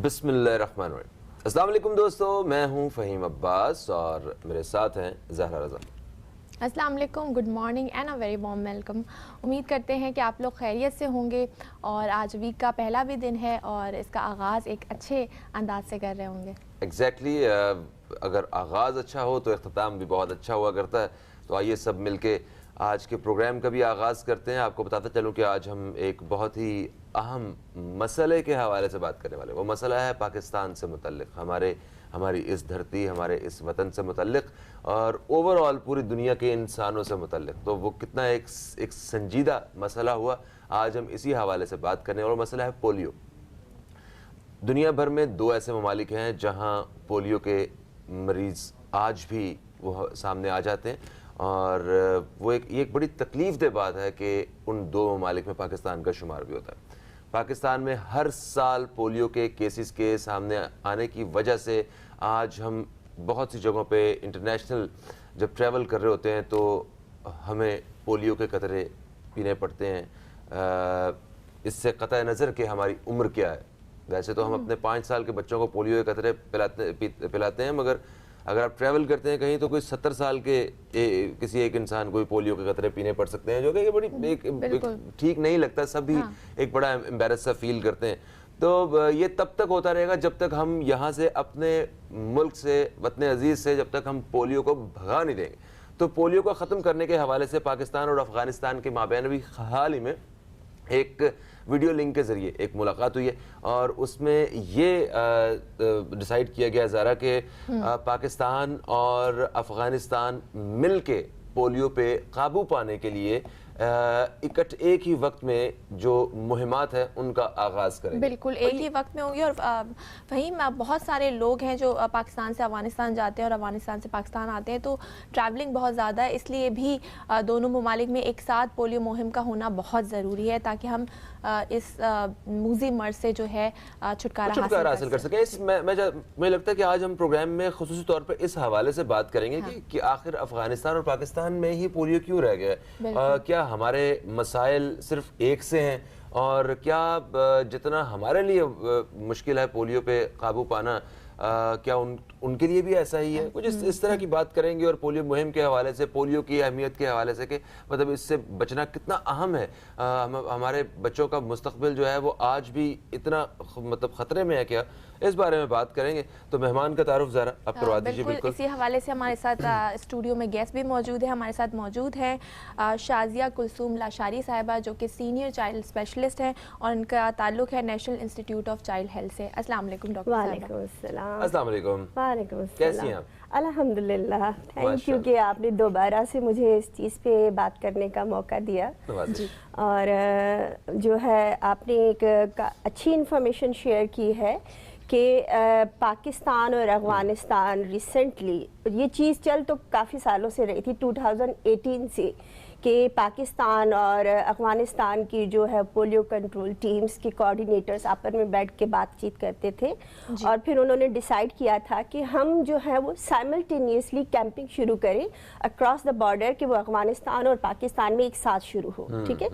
بسم اللہ الرحمن الرحیم۔ السلام علیکم دوستو، میں ہوں فہیم عباس اور میرے ساتھ ہیں زہرا رضا۔ السلام علیکم، good morning and a very warm welcome. امید کرتے ہیں کہ آپ لوگ خیریت سے ہوں گے اور آج ویک کا پہلا بھی دن ہے اور اس کا آغاز ایک اچھے انداز سے کر رہے ہوں گے۔ ایگزیکٹلی، اگر آغاز اچھا ہو تو اختتام بھی بہت اچھا ہوا کرتا ہے، تو آئیے سب مل کے آج کے پروگرام کا بھی آغاز کرتے ہیں۔ آپ کو بتاتا چلوں کہ آج ہم ایک بہت ہی اہم مسئلے کے حوالے سے بات کرنے والے ہیں۔ وہ مسئلہ ہے پاکستان سے متعلق، ہماری اس دھرتی، ہمارے اس وطن سے متعلق اور اوورآل پوری دنیا کے انسانوں سے متعلق۔ تو وہ کتنا ایک سنجیدہ مسئلہ ہوا، آج ہم اسی حوالے سے بات کرنے، اور مسئلہ ہے پولیو۔ دنیا بھر میں 2 ایسے ممالک ہیں جہاں پولیو کے مریض آج بھی وہ سامنے آ جاتے ہیں، اور وہ ایک بڑی تکلیف دہ بات ہے کہ ان 2 ممالک میں پاکستان کا شمار بھی ہوتا ہے۔ پاکستان میں ہر سال پولیو کے کیسز کے سامنے آنے کی وجہ سے آج ہم بہت سی جگہوں پہ انٹرنیشنل جب ٹریول کر رہے ہوتے ہیں تو ہمیں پولیو کے قطرے پینے پڑتے ہیں، اس سے قطع نظر کہ ہماری عمر کیا ہے۔ ویسے تو ہم اپنے 5 سال کے بچوں کو پولیو کے قطرے پلاتے ہیں، مگر اگر آپ ٹریول کرتے ہیں کہیں تو کوئی 70 سال کے کسی ایک انسان کو پولیو کے قطرے پینے پڑ سکتے ہیں، جو کہ بڑی ٹھیک نہیں لگتا، سب بھی ایک بڑا امبیرس سا فیل کرتے ہیں۔ تو یہ تب تک ہوتا رہے گا جب تک ہم یہاں سے اپنے ملک سے، وطن عزیز سے، جب تک ہم پولیو کو بھگا نہیں دیں گے۔ تو پولیو کو ختم کرنے کے حوالے سے پاکستان اور افغانستان کے مابین بھی حال ہی میں ایک ویڈیو لنک کے ذریعے ایک ملاقات ہوئی ہے، اور اس میں یہ ڈیسائیڈ کیا گیا زارا کہ پاکستان اور افغانستان مل کے پولیو پہ قابو پانے کے لیے ایک ہی وقت میں جو مہمات ہیں ان کا آغاز کریں۔ بالکل ایک ہی وقت میں ہوں گی، اور فہیم بہت سارے لوگ ہیں جو پاکستان سے افغانستان جاتے ہیں اور افغانستان سے پاکستان آتے ہیں، تو ٹریولنگ بہت زیادہ ہے، اس لیے بھی دونوں ممالک میں ایک ساتھ پولیو مہم کا ہونا بہت ضروری ہے تاکہ ہم اس موذی مرض سے جو ہے چھٹکارا حاصل کر سکیں۔ مجھے لگتا ہے کہ آج ہم پروگرام میں خصوصی طور پر اس حوالے سے بات کریں گے کہ آخر افغانستان اور پاکستان میں ہی پولیو کیوں رہ گیا ہے، کیا ہمارے مسائل صرف ایک سے ہیں، اور کیا جتنا ہمارے لیے مشکل ہے پولیو پہ قابو پانا، کیا ان کے لیے بھی ایسا ہی ہے۔ کچھ اس طرح کی بات کریں گے، اور پولیو مہم کے حوالے سے، پولیو کی اہمیت کے حوالے سے کہ مطلب اس سے بچنا کتنا اہم ہے، ہمارے بچوں کا مستقبل جو ہے وہ آج بھی اتنا مطلب خطرے میں ہے کیا، اس بارے میں بات کریں گے۔ تو مہمان کا تعارف ذرا آپ کروا دیجیے۔ بالکل اسی حوالے سے ہمارے ساتھ اسٹوڈیو میں گیسٹ بھی موجود ہیں، ہمارے ساتھ موجود ہیں شازیہ کلثوم لاشاری صاحبہ، جو کہ سینئر چائلڈ اسپیشلسٹ ہیں اور ان کا تعلق ہے national institute of child health سے۔ السلام علیکم ڈاکٹر صاحبہ۔ وعلیکم السلام۔ السلام علیکم۔ وعلیکم السلام۔ کیسی ہیں آپ؟ الحمدللہ، تھینک یو کہ آپ نے دوبارہ سے مجھے اس چیز پہ بات کرنے کا موقع دیا، اور جو ہے آپ نے ایک اچھی انفارمیشن شیئر کی ہے کہ پاکستان اور افغانستان ریسنٹلی، یہ چیز چل تو کافی سالوں سے رہی تھی، 2018 سے، کہ پاکستان اور افغانستان کی جو ہے پولیو کنٹرول ٹیمز کے کوآرڈینیٹرز آپس میں بیٹھ کے بات چیت کرتے تھے، اور پھر انہوں نے ڈیسائیڈ کیا تھا کہ ہم جو ہے وہ سائملٹینیسلی کیمپنگ شروع کریں اکراس دا بارڈر، کہ وہ افغانستان اور پاکستان میں ایک ساتھ شروع ہو، ٹھیک ہے۔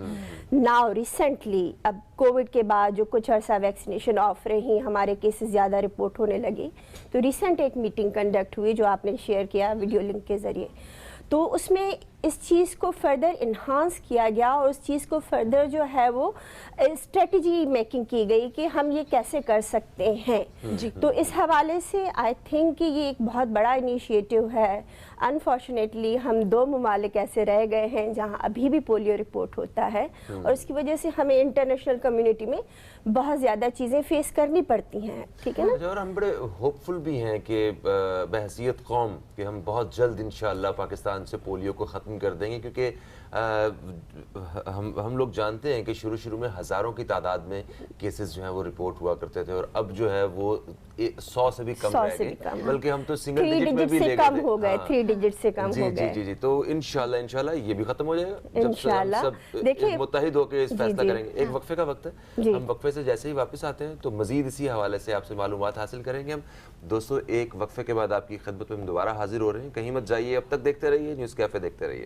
ناؤ ریسنٹلی اب کووڈ کے بعد جو کچھ عرصہ ویکسینیشن آف رہی، ہمارے کیسز زیادہ رپورٹ ہونے لگی، تو ریسنٹ ایک میٹنگ کنڈکٹ ہوئی جو آپ نے شیئر کیا ویڈیو لنک کے ذریعے، تو اس میں اس چیز کو فردر انہانس کیا گیا، اور اس چیز کو فردر جو ہے وہ اسٹریٹجی میکنگ کی گئی کہ ہم یہ کیسے کر سکتے ہیں۔ تو اس حوالے سے آئی تھنک کہ یہ ایک بہت بڑا انیشیٹو ہے۔ انفارچونیٹلی ہم 2 ممالک ایسے رہ گئے ہیں جہاں ابھی بھی پولیو رپورٹ ہوتا ہے، اور اس کی وجہ سے ہمیں انٹرنیشنل کمیونٹی میں بہت زیادہ چیزیں فیس کرنی پڑتی ہیں، ٹھیک ہے نا۔ اور ہم بڑے ہوپ فل بھی ہیں کہ بحیثیت قوم کہ ہم بہت جلد انشاءاللہ پاکستان سے پولیو کو ختم کر دیں گے، کیونکہ ہم لوگ جانتے ہیں کہ شروع میں ہزاروں کی تعداد میں کیسز جو ہیں وہ رپورٹ ہوا کرتے تھے، اور اب جو ہے وہ 100 سے بھی کم رہ گئے، بلکہ ہم تو سنگل ڈیجٹ میں بھی لے گئے تھے، 3 ڈیجٹ سے کم ہو گئے۔ جی، تو انشاءاللہ یہ بھی ختم ہو جائے گا جب سب متحد ہو کے اس فیصلہ کریں گے۔ ایک وقفے کا وقت ہے، ہم وقفے سے جیسے ہی واپس آتے ہیں تو مزید اسی حوالے سے آپ سے معلومات حاصل کریں گے ہم۔ دوستو ایک وقفے کے بعد آپ کی خدمت میں ہم دوبارہ حاضر ہو رہے ہیں، کہیں مت جائیے، اب تک دیکھتے رہیے نیوز کیفے، دیکھتے رہیے۔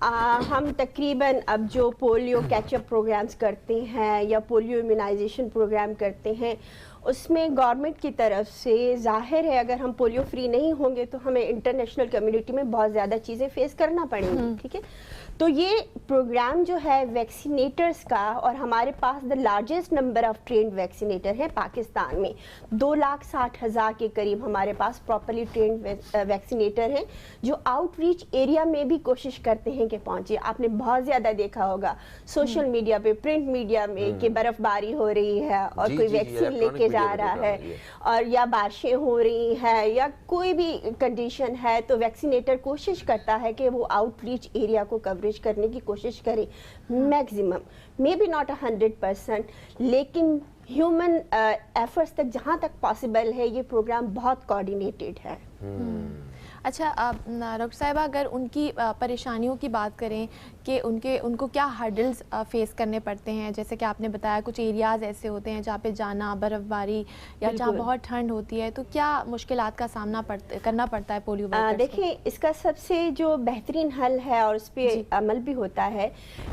ہم تقریباً اب جو پولیو کیچ اپ پروگرامز کرتے ہیں یا پولیو امیونائزیشن پروگرام کرتے ہیں اس میں گورنمنٹ کی طرف سے ظاہر ہے اگر ہم پولیو فری نہیں ہوں گے تو ہمیں انٹرنیشنل کمیونٹی میں بہت زیادہ چیزیں فیس کرنا پڑیں گی. ٹھیک ہے, تو یہ پروگرام جو ہے ویکسینیٹرز کا, اور ہمارے پاس the largest number of trained vaccinator ہیں پاکستان میں, 2,60,000 کے قریب ہمارے پاس پراپرلی ٹرینڈ ویکسینیٹر ہیں جو آؤٹ ریچ ایریا میں بھی کوشش کرتے ہیں کہ پہنچے. آپ نے بہت زیادہ دیکھا ہوگا سوشل میڈیا پہ, پرنٹ میڈیا میں کہ برف باری ہو رہی ہے اور کوئی ویکسین لے کے جا رہا ہے, اور یا بارشیں ہو رہی ہیں یا کوئی بھی کنڈیشن ہے تو ویکسینیٹر کوشش کرتا ہے کہ وہ آؤٹ ریچ ایریا کو کوریج کرنے کی کوشش کرے میکسیمم, مے بی ناٹ 100%, لیکن ہیومن ایفرٹس تک جہاں تک پاسبل ہے یہ پروگرام بہت کوآرڈینیٹڈ ہے. اچھا ڈاکٹر صاحبہ, اگر ان کی پریشانیوں کی بات کریں کہ ان کو کیا ہرڈلز فیس کرنے پڑتے ہیں, جیسے کہ آپ نے بتایا کچھ ایریاز ایسے ہوتے ہیں جہاں پہ جانا, برف باری یا جہاں بہت ٹھنڈ ہوتی ہے, تو کیا مشکلات کا سامنا کرنا پڑتا ہے پولیو ورکرز؟ دیکھیں اس کا سب سے جو بہترین حل ہے اور اس پہ عمل بھی ہوتا ہے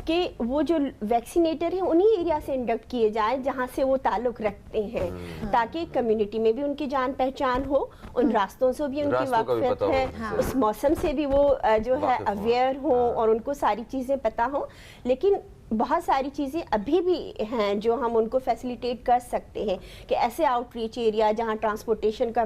کہ وہ جو ویکسینیٹر ہیں انہی ایریا سے انڈکٹ کیے جائیں جہاں سے وہ تعلق رکھتے ہیں, تاکہ کمیونٹی میں بھی ان کی جان پہچان ہو, ان راستوں سے بھی ان کی واقفیت ہے, اس موسم سے بھی وہ جو ہے اویئر ہوں اور ان کو ساری چیزیں پتہ ہوں. لیکن بہت ساری چیزیں ابھی بھی ہیں جو ہم ان کو فیسیلیٹیٹ کر سکتے ہیں کہ ایسے آؤٹ ریچ ایریا جہاں ٹرانسپورٹیشن کا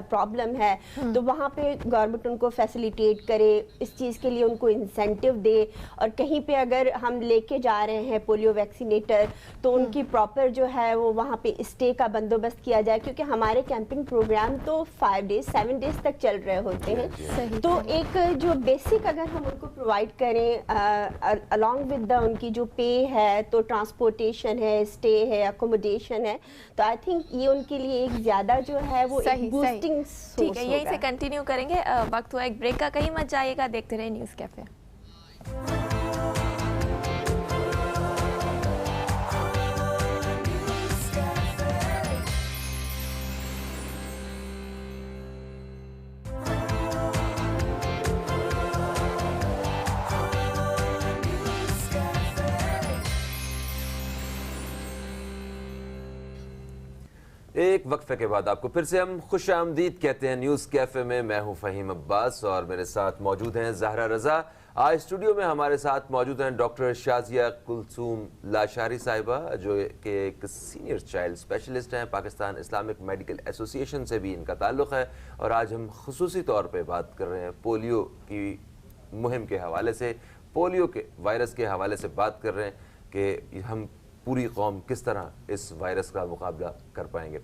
پرابلم ہے تو وہاں پہ گورنمنٹ ان کو فیسیلیٹیٹ کرے, اس چیز کے لیے ان کو انسینٹیو دے, اور کہیں پہ اگر ہم لے کے جا رہے ہیں پولیو ویکسینیٹر تو ان کی پراپر جو ہے وہ وہاں پہ اسٹے کا بندوبست کیا جائے, کیونکہ ہمارے کیمپنگ پروگرام تو 5 days 7 days تک چل رہے ہوتے ہیں. تو ایک جو بیسک اگر ہم ان کو پرووائڈ کریں along with ان کی جو پے ہے, تو ٹرانسپورٹیشن ہے, اسٹے ہے, اکوموڈیشن ہے, تو آئی تھنک یہ ان کے لیے ایک زیادہ جو ہے وہ ایک بوسٹنگ سورس ہوگا. ٹھیک ہے, یہیں سے کنٹینیو کریں گے. وقت ہوا ایک بریک کا, کہیں مت جائیے گا, دیکھتے رہے نیوز کیفے. ایک وقفے کے بعد آپ کو پھر سے ہم خوش آمدید کہتے ہیں نیوز کیفے میں. میں ہوں فہیم عباس اور میرے ساتھ موجود ہیں زہرا رضا. آج اسٹوڈیو میں ہمارے ساتھ موجود ہیں ڈاکٹر شازیہ کلثوم لاشاری صاحبہ جو کہ ایک سینئر چائلڈ اسپیشلسٹ ہیں. پاکستان اسلامک میڈیکل ایسوسی ایشن سے بھی ان کا تعلق ہے, اور آج ہم خصوصی طور پہ بات کر رہے ہیں پولیو کی مہم کے حوالے سے, پولیو کے وائرس کے حوالے سے بات کر رہے ہیں کہ ہم پوری قوم کس طرح اس وائرس کا مقابلہ کر پائیں گے.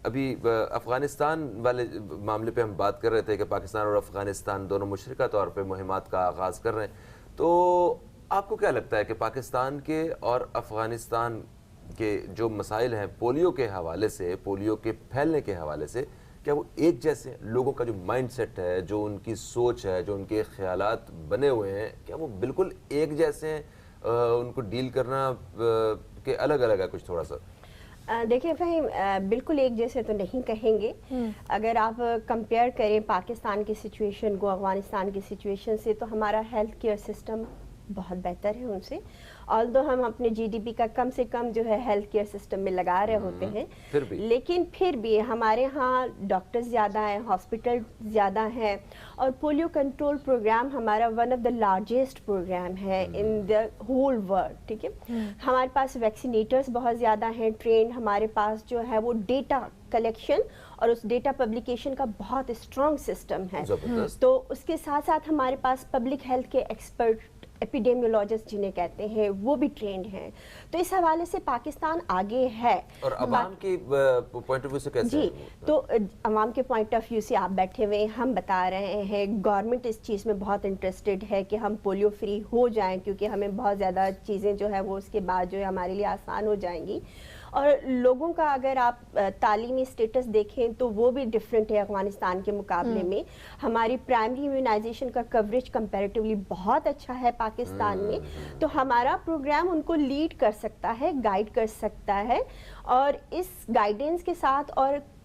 ابھی افغانستان والے معاملے پہ ہم بات کر رہے تھے کہ پاکستان اور افغانستان دونوں مشترکہ طور پہ مہمات کا آغاز کر رہے ہیں. تو آپ کو کیا لگتا ہے کہ پاکستان کے اور افغانستان کے جو مسائل ہیں پولیو کے حوالے سے, پولیو کے پھیلنے کے حوالے سے, کیا وہ ایک جیسے لوگوں کا جو مائنڈ سیٹ ہے, جو ان کی سوچ ہے, جو ان کے خیالات بنے ہوئے ہیں, کیا وہ بالکل ایک جیسے ہیں؟ ان کو ڈیل کرنا کہ الگ الگ ہے کچھ تھوڑا سا؟ دیکھیں فہیم, بالکل ایک جیسے تو نہیں کہیں گے. اگر آپ کمپیئر کریں پاکستان کی سچویشن کو افغانستان کی سچویشن سے تو ہمارا ہیلتھ کیئر سسٹم بہت بہتر ہے ان سے, although ہم اپنے جی ڈی پی کا کم سے کم جو ہے ہیلتھ کیئر سسٹم میں لگا رہے ہوتے ہیں, لیکن پھر بھی ہمارے ہاں ڈاکٹرز زیادہ ہیں, ہاسپٹل زیادہ ہیں, اور پولیو کنٹرول پروگرام ہمارا one of the largest program ہے ان دا ہول ورلڈ. ٹھیک ہے, ہمارے پاس ویکسینیٹرز بہت زیادہ ہیں ٹرینڈ, ہمارے پاس جو ہے وہ ڈیٹا کلیکشن اور اس ڈیٹا پبلیکیشن کا بہت اسٹرانگ سسٹم ہے. تو اس کے ساتھ ساتھ ہمارے پاس پبلک ہیلتھ کے ایکسپرٹ ایپیڈیمیولوجسٹ جنہیں کہتے ہیں وہ بھی ٹرینڈ ہیں. تو اس حوالے سے پاکستان آگے ہے. اور عوام کی پوائنٹ آف ویو سے کیسے؟ جی, تو عوام کے پوائنٹ آف ویو سے آپ بیٹھے ہوئے, ہم بتا رہے ہیں گورنمنٹ اس چیز میں بہت انٹرسٹڈ ہے کہ ہم پولیو فری ہو جائیں, کیونکہ ہمیں بہت زیادہ چیزیں جو ہے وہ اس کے بعد جو ہے ہمارے لیے آسان ہو جائیں گی. اور لوگوں کا اگر آپ تعلیمی سٹیٹس دیکھیں تو وہ بھی ڈیفرنٹ ہے افغانستان کے مقابلے میں. ہماری پرائمری امیونائزیشن کا کوریج کمپیریٹیولی بہت اچھا ہے پاکستان میں, تو ہمارا پروگرام ان کو لیڈ کر سکتا ہے, گائیڈ کر سکتا ہے, اور اس گائیڈنس کے ساتھ اور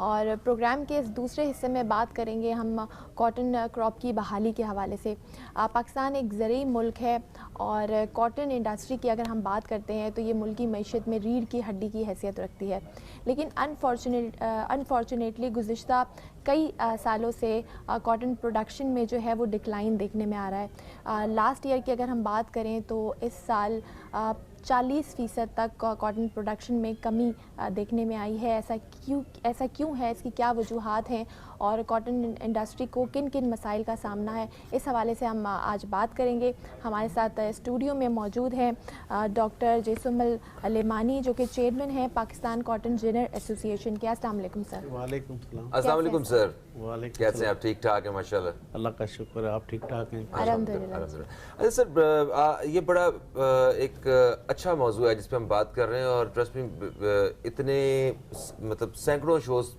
اور پروگرام کے اس دوسرے حصے میں بات کریں گے ہم کاٹن کراپ کی بحالی کے حوالے سے۔ پاکستان ایک زرعی ملک ہے اور کاٹن انڈسٹری کی اگر ہم بات کرتے ہیں تو یہ ملک کی معیشت میں ریڑھ کی ہڈی کی حیثیت رکھتی ہے، لیکن انفارچونیٹلی گزشتہ کئی سالوں سے کاٹن پروڈکشن میں جو ہے وہ ڈکلائن دیکھنے میں آ رہا ہے۔ لاسٹ ایئر کی اگر ہم بات کریں تو اس سال 40% تک کاٹن پروڈکشن میں کمی دیکھنے میں آئی ہے۔ ایسا کیوں ہے، اس کی کیا وجوہات ہیں اور کاٹن انڈسٹری کو کن کن مسائل کا سامنا ہے، اس حوالے سے ہم آج بات کریں گے۔ ہمارے ساتھ اسٹوڈیو میں موجود ہیں ڈاکٹر جیسم اللیمانی جو کہ چیئرمین ہیں پاکستان کاٹن جنر ایسوسی ایشن کے۔ السلام علیکم سر۔ وعلیکم السلام۔ السلام علیکم سر، وعلیکم کیسے ہیں آپ؟ ٹھیک ٹھاک ہیں ماشاءاللہ؟ اللہ کا شکر ہے، آپ ٹھیک ٹھاک ہیں؟ الحمدللہ۔ اچھا سر، یہ بڑا ایک اچھا موضوع ہے جس پہ ہم بات کر رہے ہیں، اور ٹرسٹ می اتنے مطلب سینکڑوں شوز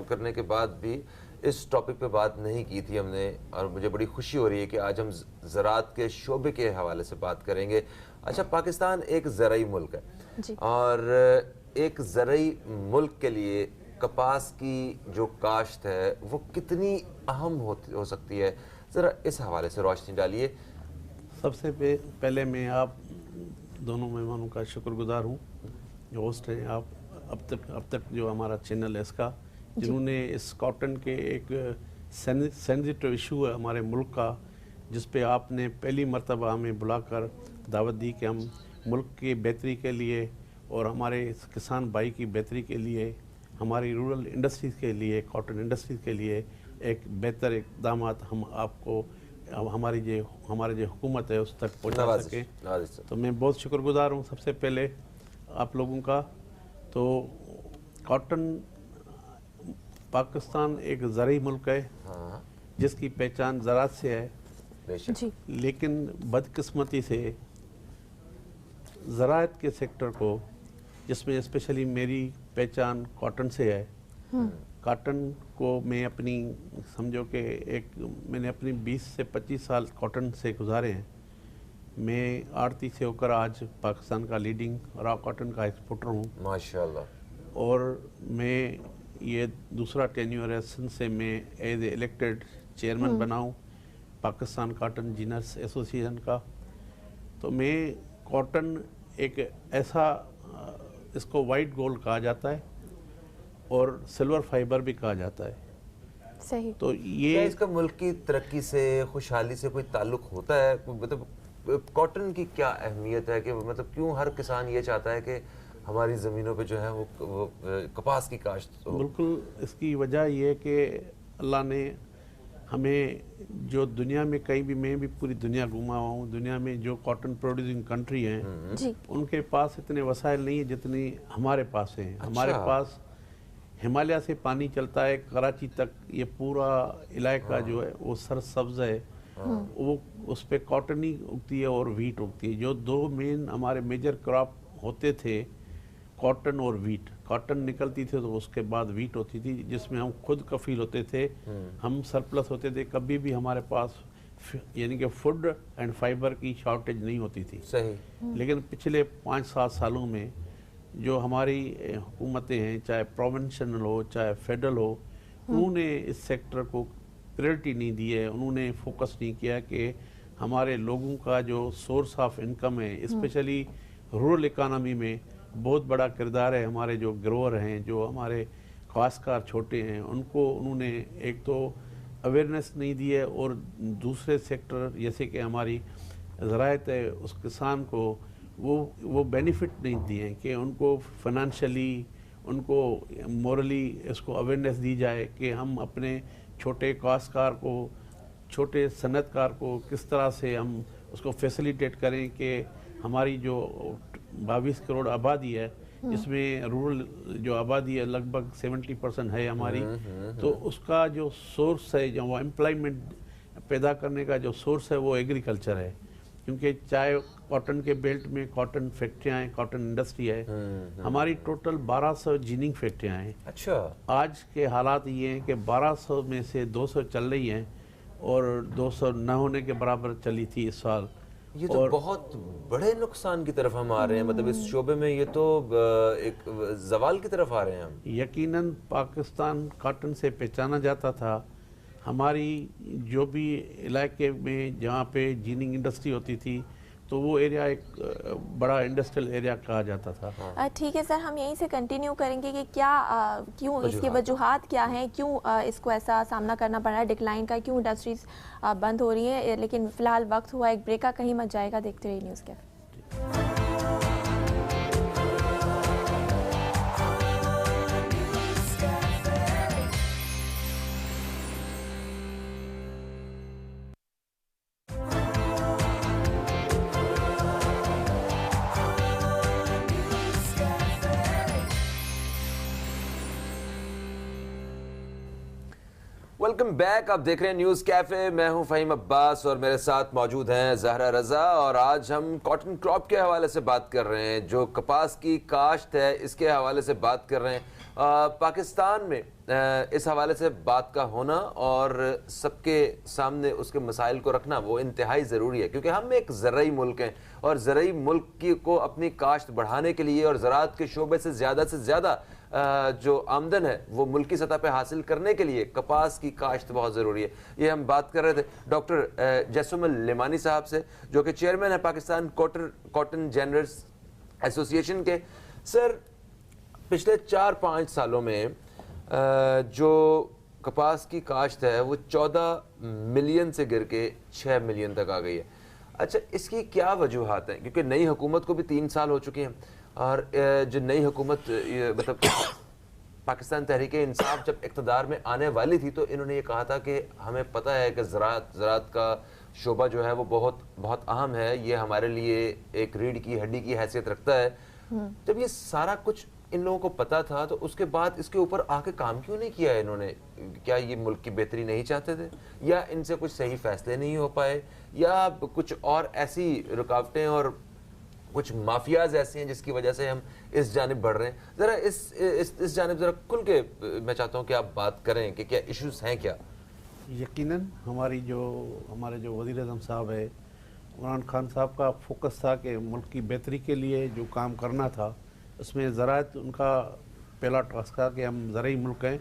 کرنے کے بعد بھی اس ٹاپک پہ بات نہیں کی تھی ہم نے، اور مجھے بڑی خوشی ہو رہی ہے کہ آج ہم زراعت کے شعبے کے حوالے سے بات کریں گے۔ اچھا، پاکستان ایک زرعی ملک ہے اور ایک زرعی ملک کے لیے کپاس کی جو کاشت ہے وہ کتنی اہم ہو سکتی ہے، ذرا اس حوالے سے روشنی ڈالیے۔ سب سے پہلے میں آپ دونوں مہمانوں کا شکر گزار ہوں جو ہوسٹ ہیں آپ اب تک جو ہمارا چینل ہے اس کا، جنہوں نے اس کاٹن کے ایک سینسیٹیو ایشو ہے ہمارے ملک کا، جس پہ آپ نے پہلی مرتبہ ہمیں بلا کر دعوت دی کہ ہم ملک کی بہتری کے لیے اور ہمارے کسان بھائی کی بہتری کے لیے، ہماری رورل انڈسٹریز کے لیے، کاٹن انڈسٹریز کے لیے ایک بہتر اقدامات ہم آپ کو ہماری جو حکومت ہے اس تک پہنچا سکیں۔ تو میں بہت شکر گزار ہوں سب سے پہلے آپ لوگوں کا۔ تو کاٹن پاکستان ایک زرعی ملک ہے جس کی پہچان زراعت سے ہے، لیکن بدقسمتی سے زراعت کے سیکٹر کو، جس میں اسپیشلی میری پہچان کاٹن سے ہے، کاٹن کو میں اپنی سمجھو کہ میں نے اپنی 20 سے 25 سال کاٹن سے گزارے ہیں۔ میں آڑتی سے ہو کر آج پاکستان کا لیڈنگ را کاٹن کا ایکسپورٹر ہوں ماشاءاللہ، اور میں یہ دوسرا ٹینیور ہے سن سے میں ایز اے الیکٹڈ چیئرمین بنا ہوں پاکستان کاٹن جینرس ایسوسی ایشن کا۔ تو میں کاٹن ایک ایسا، اس کو وائٹ گولڈ کہا جاتا ہے اور سلور فائبر بھی کہا جاتا ہے۔ صحیح۔ تو کیا یہ اس کا ملک کی ترقی سے، خوشحالی سے کوئی تعلق ہوتا ہے؟ مطلب کاٹن کی کیا اہمیت ہے کہ مطلب کیوں ہر کسان یہ چاہتا ہے کہ ہماری زمینوں پہ جو ہے وہ کپاس کی کاشت ہو؟ بالکل، اس کی وجہ یہ ہے کہ اللہ نے ہمیں جو دنیا میں کہیں بھی، میں بھی پوری دنیا گھوما ہوا ہوں، دنیا میں جو کاٹن پروڈیوسنگ کنٹری ہیں ان کے پاس اتنے وسائل نہیں ہیں جتنی ہمارے پاس ہیں۔ ہمارے پاس ہمالیہ سے پانی چلتا ہے کراچی تک، یہ پورا علاقہ جو ہے وہ سرسبز ہے، وہ اس پہ کاٹن ہی اگتی ہے اور ویٹ اگتی ہے۔ جو دو مین ہمارے میجر کراپ ہوتے تھے، کاٹن اور ویٹ، کاٹن نکلتی تھی تو اس کے بعد ویٹ ہوتی تھی جس میں ہم خود کفیل ہوتے تھے، ہم سرپلس ہوتے تھے، کبھی بھی ہمارے پاس یعنی کہ فوڈ اینڈ فائبر کی شارٹیج نہیں ہوتی تھی۔ صحیح۔ لیکن پچھلے 5-7 سالوں میں جو ہماری حکومتیں ہیں، چاہے پروونشنل ہو چاہے فیڈرل ہو، انہوں نے اس سیکٹر کو پریورٹی نہیں دی ہے، انہوں نے فوکس نہیں کیا کہ ہمارے لوگوں کا جو سورس آف انکم ہے، اسپیشلی رورل اکانومی میں بہت بڑا کردار ہے۔ ہمارے جو گروور ہیں، جو ہمارے کاشتکار چھوٹے ہیں، ان کو انہوں نے ایک تو اویئرنیس نہیں دی ہے، اور دوسرے سیکٹر جیسے کہ ہماری زراعت ہے، اس کسان کو وہ بینیفٹ نہیں دیے ہیں کہ ان کو فنانشلی، ان کو مورلی اس کو اویئرنیس دی جائے کہ ہم اپنے چھوٹے کاشتکار کو، چھوٹے صنعت کار کو کس طرح سے ہم اس کو فیسیلیٹیٹ کریں کہ ہماری جو 22 کروڑ آبادی ہے، اس میں رورل جو آبادی ہے لگ بھگ 70% ہے ہماری، تو اس کا جو سورس ہے، جو وہ امپلائمنٹ پیدا کرنے کا جو سورس ہے وہ ایگریکلچر ہے، کیونکہ چاہے کاٹن کے بیلٹ میں کاٹن فیکٹریاں ہیں، کاٹن انڈسٹری ہے، ہماری ٹوٹل 1200 جیننگ فیکٹریاں ہیں۔ اچھا۔ آج کے حالات یہ ہیں کہ 1200 میں سے 200 چل رہی ہیں اور 200 نہ ہونے کے برابر چلی تھی اس سال، یہ تو بہت بڑے نقصان کی طرف ہم آ رہے ہیں، مطلب اس شعبے میں یہ تو ایک زوال کی طرف آ رہے ہیں ہم۔ یقیناً پاکستان کاٹن سے پہچانا جاتا تھا، ہماری جو بھی علاقے میں جہاں پہ جیننگ انڈسٹری ہوتی تھی تو وہ ایریا ایک بڑا انڈسٹریل ایریا کہا جاتا تھا۔ ٹھیک ہے سر، ہم یہیں سے کنٹینیو کریں گے کہ کیوں اس کے وجوہات کیا ہیں، کیوں اس کو ایسا سامنا کرنا پڑ رہا ہے ڈکلائن کا، کیوں انڈسٹریز بند ہو رہی ہیں، لیکن فی الحال وقت ہوا ایک بریک کا، کہیں مت جائے گا، دیکھتے رہیے نیوز کیفے۔ ویلکم بیک، آپ دیکھ رہے ہیں نیوز کیفے، میں ہوں فہیم عباس اور میرے ساتھ موجود ہیں زہرا رضا، اور آج ہم کاٹن کراپ کے حوالے سے بات کر رہے ہیں، جو کپاس کی کاشت ہے اس کے حوالے سے بات کر رہے ہیں۔ پاکستان میں اس حوالے سے بات کا ہونا اور سب کے سامنے اس کے مسائل کو رکھنا وہ انتہائی ضروری ہے، کیونکہ ہم ایک زرعی ملک ہیں اور زرعی ملک کو اپنی کاشت بڑھانے کے لیے اور زراعت کے شعبے سے زیادہ جو آمدن ہے وہ ملکی سطح پہ حاصل کرنے کے لیے کپاس کی کاشت بہت ضروری ہے۔ یہ ہم بات کر رہے تھے ڈاکٹر جیسم اللیمانی صاحب سے، جو کہ چیئرمین ہے پاکستان کاٹن جنرلز ایسوسی ایشن کے۔ سر، پچھلے 4-5 سالوں میں جو کپاس کی کاشت ہے وہ 14 ملین سے گر کے 6 ملین تک آ گئی ہے۔ اچھا، اس کی کیا وجوہات ہیں؟ کیونکہ نئی حکومت کو بھی 3 سال ہو چکے ہیں، اور جو نئی حکومت مطلب پاکستان تحریک انصاف جب اقتدار میں آنے والی تھی تو انہوں نے یہ کہا تھا کہ ہمیں پتہ ہے کہ زراعت کا شعبہ جو ہے وہ بہت اہم ہے، یہ ہمارے لیے ایک ریڑھ کی ہڈی کی حیثیت رکھتا ہے۔ جب یہ سارا کچھ ان لوگوں کو پتا تھا تو اس کے بعد اس کے اوپر آ کے کام کیوں نہیں کیا انہوں نے؟ کیا یہ ملک کی بہتری نہیں چاہتے تھے، یا ان سے کچھ صحیح فیصلے نہیں ہو پائے، یا کچھ اور ایسی رکاوٹیں اور کچھ مافیاز ایسی ہیں جس کی وجہ سے ہم اس جانب بڑھ رہے ہیں؟ ذرا اس جانب ذرا کھل کے میں چاہتا ہوں کہ آپ بات کریں کہ کیا ایشوز ہیں کیا؟ یقیناً ہمارے جو وزیر اعظم صاحب ہے عمران خان صاحب کا فوکس تھا کہ ملک کی بہتری کے لیے جو کام کرنا تھا اس میں زراعت ان کا پہلا ٹاسک تھا کہ ہم زرعی ملک ہیں،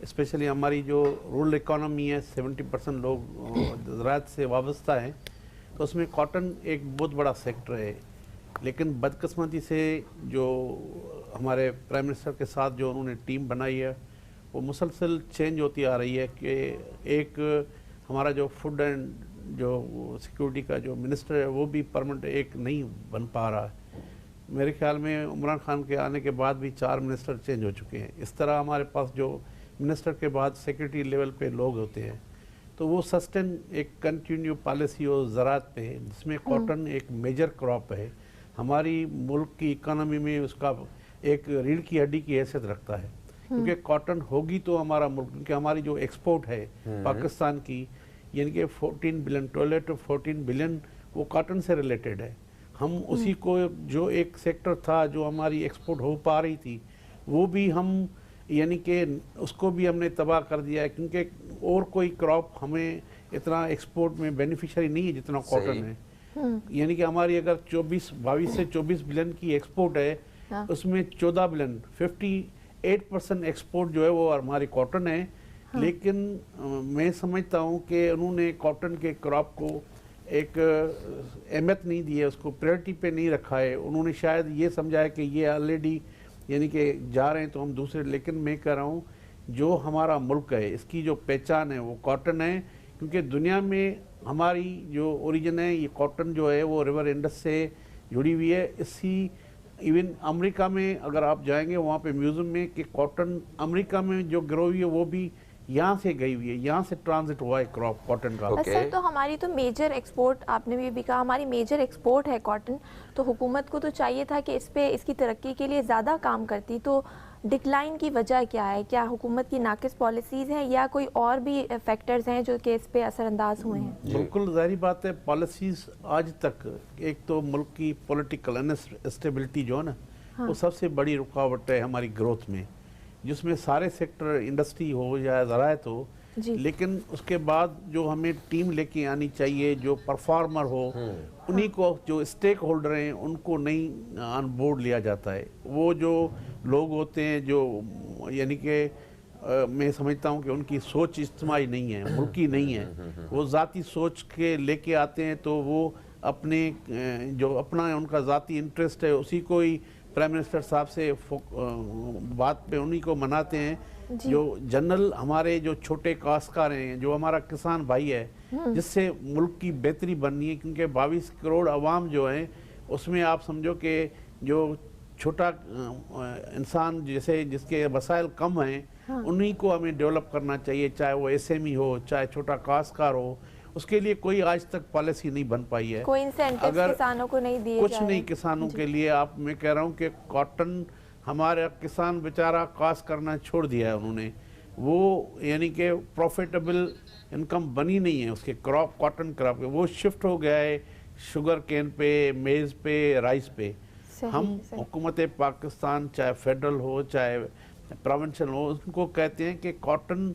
اسپیشلی ہماری جو رورل اکانومی ہے 70% لوگ زراعت سے وابستہ ہیں، تو اس میں کاٹن ایک بہت بڑا سیکٹر ہے۔ لیکن بدقسمتی سے جو ہمارے پرائم منسٹر کے ساتھ جو انہوں نے ٹیم بنائی ہے وہ مسلسل چینج ہوتی آ رہی ہے، کہ ایک ہمارا جو فوڈ اینڈ جو سیکورٹی کا جو منسٹر ہے وہ بھی پرمنٹ ایک نہیں بن پا رہا ہے۔ میرے خیال میں عمران خان کے آنے کے بعد بھی 4 منسٹر چینج ہو چکے ہیں۔ اس طرح ہمارے پاس جو منسٹر کے بعد سیکرٹری لیول پہ لوگ ہوتے ہیں تو وہ سسٹین ایک کنٹینیو پالیسی ہو زراعت پہ، جس میں کاٹن ایک میجر کراپ ہے، ہماری ملک کی اکانومی میں اس کا ایک ریڑھ کی ہڈی کی حیثیت رکھتا ہے، کیونکہ کاٹن ہوگی تو ہمارا ملک، کیونکہ ہماری جو ایکسپورٹ ہے پاکستان کی، یعنی کہ 14 بلین 12 to 14 بلین وہ کاٹن سے ریلیٹڈ ہے۔ ہم اسی کو جو ایک سیکٹر تھا جو ہماری ایکسپورٹ ہو پا رہی تھی وہ بھی ہم یعنی کہ اس کو بھی ہم نے تباہ کر دیا ہے، کیونکہ اور کوئی کراپ ہمیں اتنا ایکسپورٹ میں بینیفیشری نہیں ہے جتنا کاٹن ہے۔ یعنی کہ ہماری اگر 22 سے 24 بلین کی ایکسپورٹ ہے، اس میں 14 بلین 58% ایکسپورٹ جو ہے وہ ہماری کاٹن ہے۔ لیکن میں سمجھتا ہوں کہ انہوں نے کاٹن کے کراپ کو ایک اہمیت نہیں دی ہے، اس کو پریورٹی پہ نہیں رکھا ہے۔ انہوں نے شاید یہ سمجھا ہے کہ یہ آلریڈی یعنی کہ جا رہے ہیں تو ہم دوسرے، لیکن میں کہہ رہا ہوں جو ہمارا ملک ہے اس کی جو پہچان ہے وہ کاٹن ہے، کیونکہ دنیا میں ہماری جو اوریجن ہے یہ کاٹن جو ہے وہ ریور انڈس سے جڑی ہوئی ہے۔ اسی ایون امریکہ میں اگر آپ جائیں گے وہاں پہ میوزیم میں کہ کاٹن امریکہ میں جو گرو ہوئی ہے وہ بھی یہاں سے گئی ہوئی ہے، یہاں سے ٹرانزٹ ہوا ہے کراپ کاٹن کا۔ سر، تو ہماری تو میجر ایکسپورٹ، آپ نے بھی کہا ہماری میجر ایکسپورٹ ہے کاٹن، تو حکومت کو تو چاہیے تھا کہ اس کی ترقی کے لیے زیادہ کام کرتی، تو ڈکلائن کی وجہ کیا ہے؟ کیا حکومت کی ناقص پالیسیز ہیں یا کوئی اور بھی فیکٹرز ہیں جو کہ اس پہ اثر انداز ہوئے ہیں؟ بالکل ظاہری بات ہے، پالیسیز آج تک ایک تو ملک کی پولیٹیکل انسٹیبلٹی جو ہے نا وہ سب سے بڑی رکاوٹ ہے ہماری گروتھ میں، جس میں سارے سیکٹر انڈسٹری ہو یا زراعت ہو لیکن اس کے بعد جو ہمیں ٹیم لے کے آنی چاہیے جو پرفارمر ہو، انہی کو جو اسٹیک ہولڈر ہیں ان کو نہیں آن بورڈ لیا جاتا ہے. وہ جو لوگ ہوتے ہیں جو یعنی کہ میں سمجھتا ہوں کہ ان کی سوچ اجتماعی نہیں ہے، ملکی نہیں ہے، وہ ذاتی سوچ کے لے کے آتے ہیں، تو وہ اپنے جو اپنا ان کا ذاتی انٹرسٹ ہے اسی کو ہی پرائم منسٹر صاحب سے بات پہ انہی کو مناتے ہیں. جو جنرل ہمارے جو چھوٹے کاشتکار ہیں، جو ہمارا کسان بھائی ہے، جس سے ملک کی بہتری بننی ہے، کیونکہ 22 کروڑ عوام جو ہیں اس میں آپ سمجھو کہ جو چھوٹا انسان جیسے جس کے وسائل کم ہیں انہی کو ہمیں ڈیولپ کرنا چاہیے، چاہے وہ ایس ایم ای ہو، چاہے چھوٹا کاشتکار ہو. اس کے لیے کوئی آج تک پالیسی نہیں بن پائی ہے، کوئی انسینٹیوز کسانوں کو نہیں دیے کچھ نہیں کسانوں کے لیے. آپ میں کہہ رہا ہوں کہ کاٹن ہمارا کسان بیچارہ کاشت کرنا چھوڑ دیا ہے انہوں نے، وہ یعنی کہ پروفیٹیبل انکم بنی نہیں ہے اس کے کراپ، کاٹن کراپ کے، وہ شفٹ ہو گیا ہے شوگر کین پہ، میز پہ، رائس پہ. ہم حکومت پاکستان چاہے فیڈرل ہو چاہے پروونشل ہو ان کو کہتے ہیں کہ کاٹن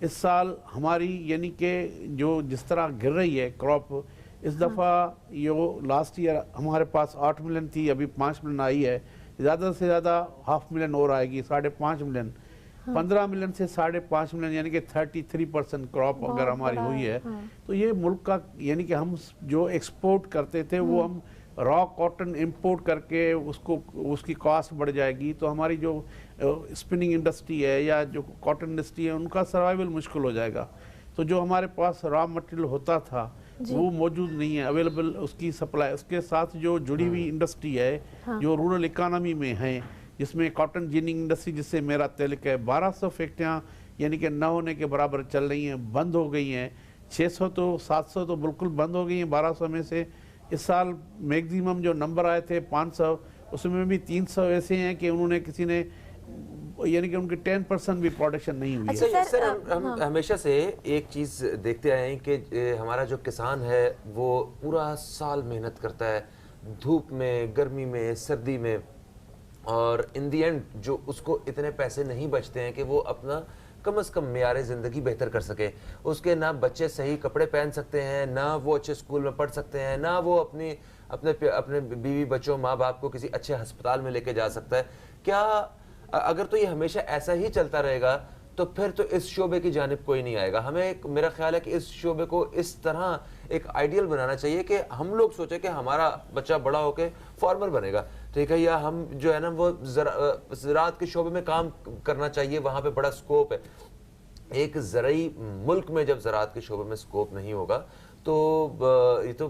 اس سال ہماری یعنی کہ جو جس طرح گر رہی ہے کراپ، اس دفعہ یہ لاسٹ ایئر ہمارے پاس 8 ملین تھی، ابھی 5 ملین آئی ہے، زیادہ سے زیادہ 0.5 ملین اور آئے گی، 5.5 ملین. 15 ملین سے 5.5 ملین یعنی کہ 33% کراپ اگر ہماری ہوئی ہے تو یہ ملک کا یعنی کہ ہم جو ایکسپورٹ کرتے تھے وہ ہم را کاٹن امپورٹ کر کے اس کی کاسٹ بڑھ جائے گی، تو ہماری جو اسپننگ انڈسٹری ہے یا جو کاٹن انڈسٹری ہے ان کا سروائیول مشکل ہو جائے گا. تو جو ہمارے پاس را مٹیریل ہوتا تھا وہ موجود نہیں ہے اویلیبل، اس کی سپلائی، اس کے ساتھ جو جڑی ہوئی انڈسٹری ہے جو رورل اکانومی میں ہیں، جس میں کاٹن جیننگ انڈسٹری جس سے میرا تعلق ہے، 1200 فیکٹریاں یعنی کہ نہ ہونے کے برابر چل رہی ہیں، بند ہو گئی ہیں. 600 تو 700 تو بالکل بند ہو گئی ہیں 1200 میں سے. اس سال میگزیمم جو نمبر آئے تھے 500، اس میں بھی 300 ایسے ہیں کہ انہوں نے کسی نے یعنی کہ ان کی 10% بھی پروڈکشن نہیں ہوئی ہے. سر ہم ہمیشہ سے ایک چیز دیکھتے آئے ہیں کہ ہمارا جو کسان ہے وہ پورا سال محنت کرتا ہے، دھوپ میں، گرمی میں، سردی میں، اور ان دی اینڈ جو اس کو اتنے پیسے نہیں بچتے ہیں کہ وہ اپنا کم از کم معیار زندگی بہتر کر سکے. اس کے نہ بچے صحیح کپڑے پہن سکتے ہیں، نہ وہ اچھے اسکول میں پڑھ سکتے ہیں، نہ وہ اپنے بیوی بچوں ماں باپ کو کسی اچھے ہسپتال میں لے کے جا سکتا ہے. کیا اگر تو یہ ہمیشہ ایسا ہی چلتا رہے گا تو پھر تو اس شعبے کی جانب کوئی نہیں آئے گا. ہمیں میرا خیال ہے کہ اس شعبے کو اس طرح ایک آئیڈیل بنانا چاہیے کہ ہم لوگ سوچیں کہ ہمارا بچہ بڑا ہو کے فارمر بنے گا، ٹھیک ہے، یا ہم جو ہے نا وہ زراعت کے شعبے میں کام کرنا چاہیے، وہاں پہ بڑا سکوپ ہے. ایک زرعی ملک میں جب زراعت کے شعبے میں سکوپ نہیں ہوگا تو یہ تو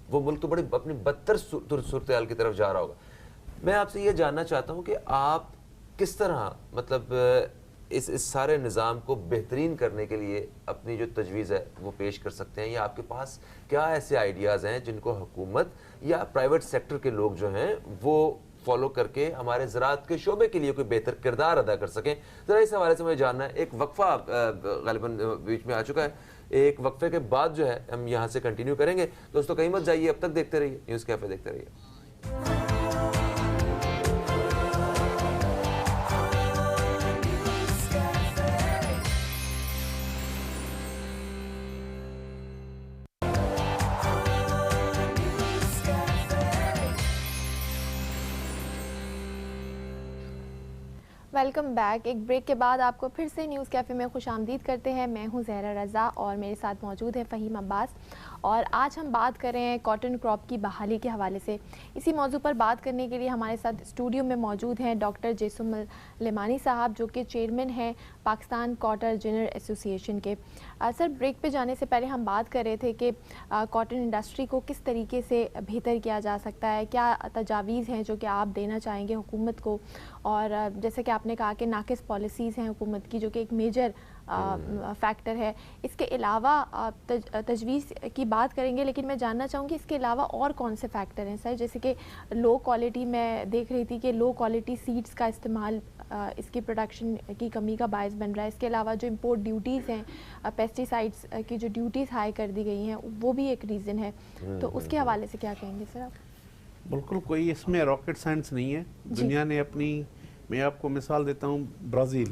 وہ ملک تو بڑی اپنی بدتر صورتحال کی طرف جا رہا ہوگا. میں آپ سے یہ جاننا چاہتا ہوں کہ آپ کس طرح مطلب اس سارے نظام کو بہترین کرنے کے لیے اپنی جو تجویز ہے وہ پیش کر سکتے ہیں، یا آپ کے پاس کیا ایسے آئیڈیاز ہیں جن کو حکومت یا پرائیویٹ سیکٹر کے لوگ جو ہیں وہ فالو کر کے ہمارے زراعت کے شعبے کے لیے کوئی بہتر کردار ادا کر سکیں؟ ذرا اس حوالے سے مجھے جاننا ہے. ایک وقفہ غالباً بیچ میں آ چکا ہے، ایک وقفے کے بعد جو ہے ہم یہاں سے کنٹینیو کریں گے. دوستو کہیں مت جائیے، اب تک دیکھتے رہیے نیوز کیفے، دیکھتے رہیے. Welcome back. ایک بریک کے بعد آپ کو پھر سے نیوز کیفے میں خوش آمدید کرتے ہیں. میں ہوں زہرا رضا اور میرے ساتھ موجود ہے فہیم عباس، اور آج ہم بات کر رہے ہیں کاٹن کراپ کی بحالی کے حوالے سے. اسی موضوع پر بات کرنے کے لیے ہمارے ساتھ اسٹوڈیو میں موجود ہیں ڈاکٹر جیسم لمانی صاحب، جو کہ چیئرمین ہیں پاکستان کاٹن جنر ایسوسی ایشن کے. سر، بریک پہ جانے سے پہلے ہم بات کر رہے تھے کہ کاٹن انڈسٹری کو کس طریقے سے بہتر کیا جا سکتا ہے، کیا تجاویز ہیں جو کہ آپ دینا چاہیں گے حکومت کو، اور جیسے کہ آپ نے کہا کہ ناقص پالیسیز ہیں حکومت کی جو کہ ایک میجر فیکٹر ہے. اس کے علاوہ تجویز کی بات کریں گے، لیکن میں جاننا چاہوں گی اس کے علاوہ اور کون سے فیکٹر ہیں سر؟ جیسے کہ لو کوالٹی، میں دیکھ رہی تھی کہ لو کوالٹی سیڈز کا استعمال اس کی پروڈکشن کی کمی کا باعث بن رہا ہے. اس کے علاوہ جو امپورٹ ڈیوٹیز ہیں، پیسٹی سائڈس کی جو ڈیوٹیز ہائی کر دی گئی ہیں، وہ بھی ایک ریزن ہے. تو اس کے حوالے سے کیا کہیں گے سر آپ؟ بالکل کوئی اس میں راکٹ سائنس نہیں ہے. دنیا نے اپنی، میں آپ کو مثال دیتا ہوں، برازیل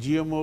GMO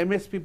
MSP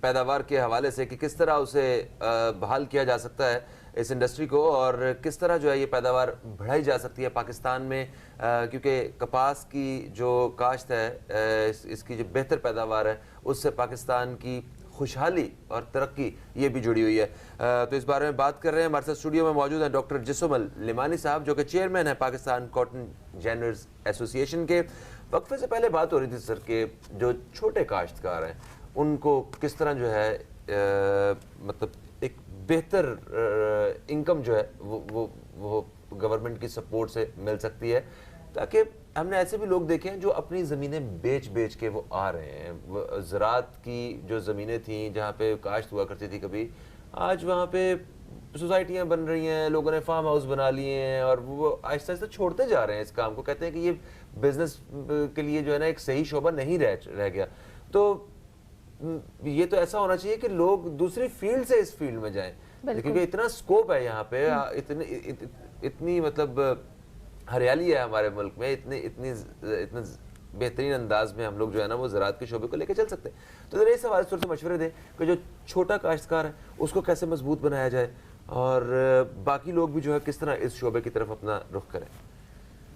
پیداوار کے حوالے سے کہ کس طرح اسے بحال کیا جا سکتا ہے اس انڈسٹری کو، اور کس طرح جو ہے یہ پیداوار بڑھائی جا سکتی ہے پاکستان میں، کیونکہ کپاس کی جو کاشت ہے اس کی جو بہتر پیداوار ہے اس سے پاکستان کی خوشحالی اور ترقی یہ بھی جڑی ہوئی ہے۔ تو اس بارے میں بات کر رہے ہیں، ہمارے ساتھ اسٹوڈیو میں موجود ہیں ڈاکٹر جسم اللیمانی صاحب جو کہ چیئرمین ہیں پاکستان کاٹن جینرز ایسوسی ایشن کے۔ وقفے سے پہلے بات ہو رہی تھی سر کہ جو چھوٹے کاشتکار ہیں ان کو کس طرح جو ہے مطلب ایک بہتر انکم جو ہے وہ گورنمنٹ کی سپورٹ سے مل سکتی ہے، تاکہ ہم نے ایسے بھی لوگ دیکھے ہیں جو اپنی زمینیں بیچ کے وہ آ رہے ہیں۔ زراعت کی جو زمینیں تھیں جہاں پہ کاشت ہوا کرتی تھی کبھی، آج وہاں پہ سوسائٹیاں بن رہی ہیں، لوگوں نے فارم ہاؤس بنا لیے ہیں اور وہ آہستہ آہستہ چھوڑتے جا رہے ہیں اس کام کو، کہتے ہیں کہ یہ بزنس کے لیے جو ہے نا ایک صحیح شعبہ نہیں رہ گیا۔ تو یہ تو ایسا ہونا چاہیے کہ لوگ دوسری فیلڈ سے اس فیلڈ میں جائیں، کیونکہ اتنا سکوپ ہے یہاں پہ، اتنی مطلب ہریالی ہے ہمارے ملک میں، اتنے بہترین انداز میں ہم لوگ جو ہے نا وہ زراعت کے شعبے کو لے کے چل سکتے ہیں۔ تو ذرا اس حوالے سے مشورے دیں کہ جو چھوٹا کاشتکار ہے اس کو کیسے مضبوط بنایا جائے اور باقی لوگ بھی جو ہے کس طرح اس شعبے کی طرف اپنا رخ کریں۔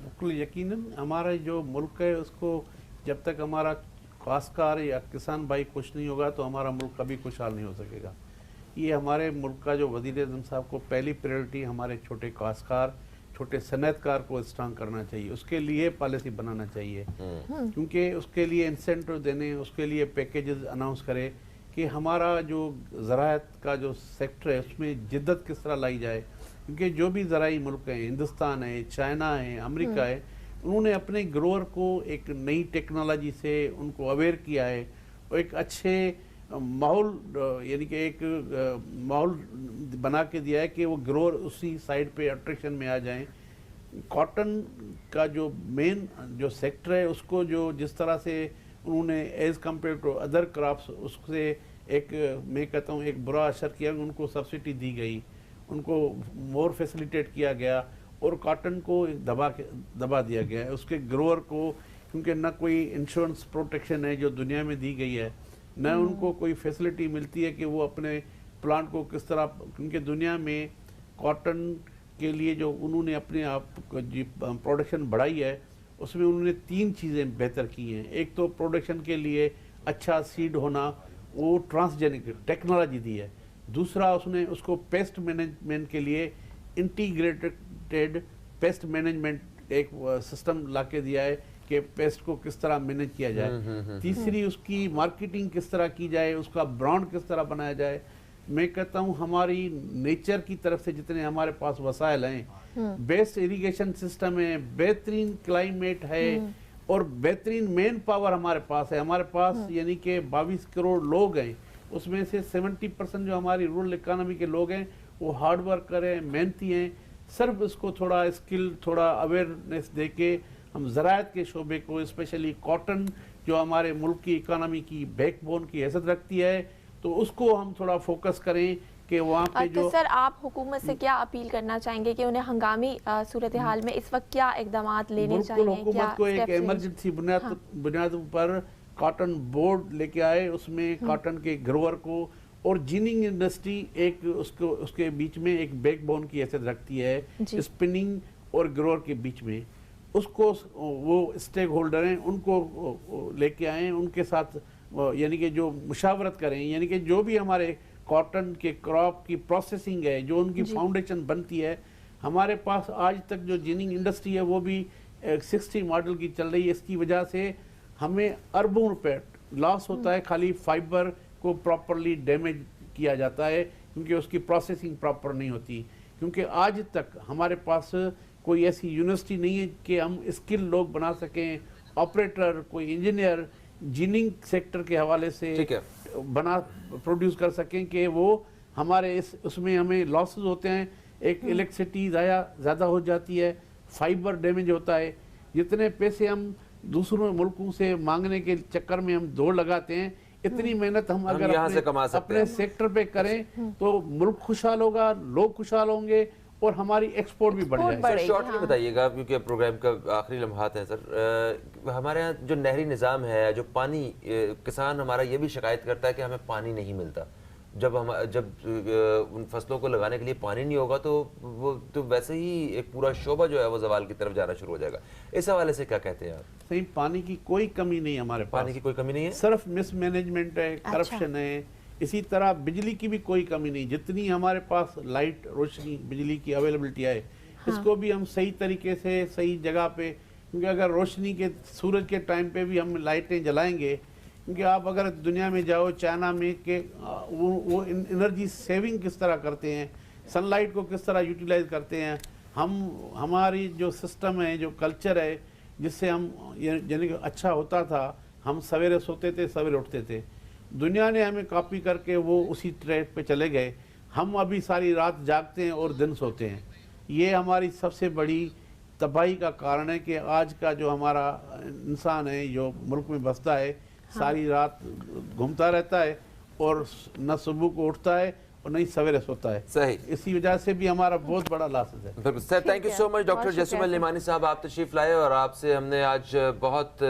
بالکل یقیناً ہمارا جو ملک ہے اس کو جب تک ہمارا کاشتکار یا کسان بھائی خوش نہیں ہوگا تو ہمارا ملک کبھی خوشحال نہیں ہو سکے گا۔ یہ ہمارے ملک کا جو وزیر اعظم صاحب کو پہلی پریورٹی ہمارے چھوٹے کاشتکار، چھوٹے صنعت کار کو اسٹرانگ کرنا چاہیے، اس کے لیے پالیسی بنانا چاہیے، کیونکہ اس کے لیے انسینٹو دینے، اس کے لیے پیکیجز اناؤنس کرے کہ ہمارا جو زراعت کا جو سیکٹر ہے اس میں جدت کس طرح لائی جائے، کیونکہ جو بھی زرعی ملک ہیں، ہندوستان ہے، چائنا ہے، امریکہ ہے، انہوں نے اپنے گروور کو ایک نئی ٹیکنالوجی سے ان کو اویئر کیا ہے اور ایک اچھے ماحول یعنی کہ ایک ماحول بنا کے دیا ہے کہ وہ گروور اسی سائڈ پہ اٹریکشن میں آ جائیں۔ کاٹن کا جو مین جو سیکٹر ہے اس کو جو جس طرح سے انہوں نے as compare to other crops اس سے ایک میں کہتا ہوں ایک برا اثر کیا، ان کو سبسڈی دی گئی، ان کو مور فیسیلیٹیٹ کیا گیا اور کاٹن کو دبا دیا گیا ہے اس کے گروور کو، کیونکہ نہ کوئی انشورنس پروٹیکشن ہے جو دنیا میں دی گئی ہے، نہ ان کو کوئی فیسلٹی ملتی ہے کہ وہ اپنے پلانٹ کو کس طرح، کیونکہ دنیا میں کاٹن کے لیے جو انہوں نے اپنے آپ پروڈکشن بڑھائی ہے اس میں انہوں نے 3 چیزیں بہتر کی ہیں۔ ایک تو پروڈکشن کے لیے اچھا سیڈ ہونا، وہ ٹرانسجینک ٹیکنالوجی دی ہے۔ دوسرا اس نے اس کو پیسٹ مینجمنٹ کے لیے انٹیگریٹڈ پیسٹ مینجمنٹ ایک سسٹم لا کے دیا ہے کہ پیسٹ کو کس طرح مینج کیا جائے۔ تیسری اس کی مارکیٹنگ کس طرح کی جائے، اس کا برانڈ کس طرح بنایا جائے۔ میں کہتا ہوں ہماری نیچر کی طرف سے جتنے ہمارے پاس وسائل ہیں، بیسٹ اریگیشن سسٹم ہے، بہترین کلائمیٹ ہے اور بہترین مین پاور ہمارے پاس ہے۔ ہمارے پاس یعنی کہ 22 کروڑ لوگ ہیں، اس میں سے 70% جو ہماری رورل اکانومی کے لوگ ہیں وہ ہارڈ ورکر ہیں، محنتی ہیں۔ صرف اس کو تھوڑا اسکل، تھوڑا اویئرنیس دے کے ہم زراعت کے شعبے کو، اسپیشلی کاٹن جو ہمارے ملک کی اکانومی کی بیک بون کی حیثیت رکھتی ہے، تو اس کو ہم تھوڑا فوکس کریں کہ وہاں پہ جو۔ تو سر آپ حکومت سے کیا اپیل کرنا چاہیں گے کہ انہیں ہنگامی صورتحال میں اس وقت کیا اقدامات لینے چاہیے؟ حکومت کو ایک ایمرجنسی بنیاد پر کاٹن بورڈ لے کے آئے، اس میں کاٹن کے گروور کو اور جیننگ انڈسٹری ایک اس کے بیچ میں ایک بیک بون کی حیثیت رکھتی ہے، اسپننگ اور گروور کے بیچ میں، اس کو وہ اسٹیک ہولڈر ہیں ان کو لے کے آئیں، ان کے ساتھ یعنی کہ جو مشاورت کریں، یعنی کہ جو بھی ہمارے کاٹن کے کراپ کی پروسیسنگ ہے، جو ان کی فاؤنڈیشن بنتی ہے، ہمارے پاس آج تک جو جیننگ انڈسٹری ہے وہ بھی 60 ماڈل کی چل رہی ہے۔ اس کی وجہ سے ہمیں اربوں روپے لاس ہوتا ہے، خالی فائبر کو پراپرلی ڈیمیج کیا جاتا ہے کیونکہ اس کی پروسیسنگ پراپر نہیں ہوتی، کیونکہ آج تک ہمارے پاس کوئی ایسی یونیورسٹی نہیں ہے کہ ہم اسکل لوگ بنا سکیں، آپریٹر، کوئی انجینئر جیننگ سیکٹر کے حوالے سے پروڈیوس کر سکیں کہ وہ ہمارے اس میں ہمیں لاسز ہوتے ہیں، ایک الیکٹریسٹی زیادہ ہو جاتی ہے، فائبر ڈیمیج ہوتا ہے۔ جتنے پیسے ہم دوسروں ملکوں سے مانگنے کے چکر میں ہم دوڑ لگاتے ہیں، اتنی محنت ہم اگر اپنے سیکٹر پہ کریں تو ملک خوشحال ہوگا، لوگ خوشحال ہوں گے اور ہماری ایکسپورٹ بھی بڑھ جائے گا. سر شارٹلی بتائیے گا کیونکہ پروگرام کا آخری لمحات ہیں سر. ہمارے ہاں جو نہری نظام ہے, جو پانی, کسان ہمارا یہ بھی شکایت کرتا ہے کہ ہمیں پانی نہیں ملتا. جب ان فصلوں کو لگانے کے لیے پانی نہیں ہوگا تو وہ تو ویسے ہی ایک پورا شعبہ جو ہے وہ زوال کی طرف جانا شروع ہو جائے گا. اس حوالے سے کیا کہتے ہیں آپ؟ صحیح, پانی کی کوئی کمی نہیں ہمارے پاس, پانی کی کوئی کمی نہیں ہے, صرف مس مینجمنٹ ہے, کرپشن ہے. اسی طرح بجلی کی بھی کوئی کمی نہیں, جتنی ہمارے پاس لائٹ روشنی بجلی کی اویلیبلٹی ہے اس کو بھی ہم صحیح طریقے سے صحیح جگہ پہ, کیونکہ اگر روشنی کے سورج کے ٹائم پہ بھی ہم لائٹیں جلائیں گے, کیونکہ آپ اگر دنیا میں جاؤ چائنا میں کہ وہ انرجی سیونگ کس طرح کرتے ہیں, سن لائٹ کو کس طرح یوٹیلائز کرتے ہیں. ہماری جو سسٹم ہے, جو کلچر ہے, جس سے ہم یعنی کہ اچھا ہوتا تھا, ہم سویرے سوتے تھے سویرے اٹھتے تھے. دنیا نے ہمیں کاپی کر کے وہ اسی ٹریک پہ چلے گئے. ہم ابھی ساری رات جاگتے ہیں اور دن سوتے ہیں. یہ ہماری سب سے بڑی تباہی کا کارن ہے کہ آج کا جو ہمارا انسان ہے جو ملک میں بستا ہے, ساری رات گھومتا رہتا ہے اور نہ صبح کو اٹھتا ہے اور نہیں سویرے سوتا ہے. صحیح, اسی وجہ سے بھی ہمارا بہت بڑا لاس ہے. بالکل sir, thank you so much doctor Jasim Alnomani صاحب, آپ تشریف لائے اور آپ سے ہم نے آج بہت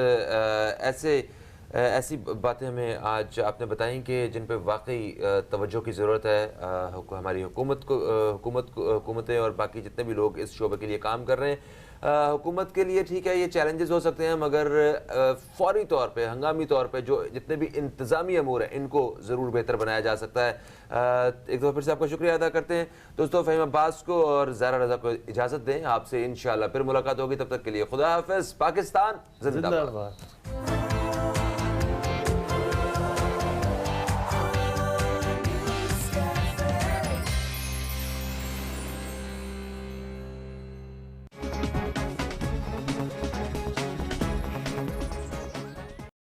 ایسی باتیں ہمیں آج آپ نے بتائیں کہ جن پہ واقعی توجہ کی ضرورت ہے. ہماری حکومتیں اور باقی جتنے بھی لوگ اس شعبے کے لیے کام کر رہے ہیں, حکومت کے لیے ٹھیک ہے یہ چیلنجز ہو سکتے ہیں, مگر فوری طور پہ ہنگامی طور پہ جو جتنے بھی انتظامی امور ہیں ان کو ضرور بہتر بنایا جا سکتا ہے. ایک دفعہ پھر سے آپ کا شکریہ ادا کرتے ہیں. دوستو, فہیم عباس کو اور زہرا رضا کو اجازت دیں, آپ سے انشاءاللہ پھر ملاقات ہوگی. تب تک کے لیے خدا حافظ. پاکستان زندہ باد.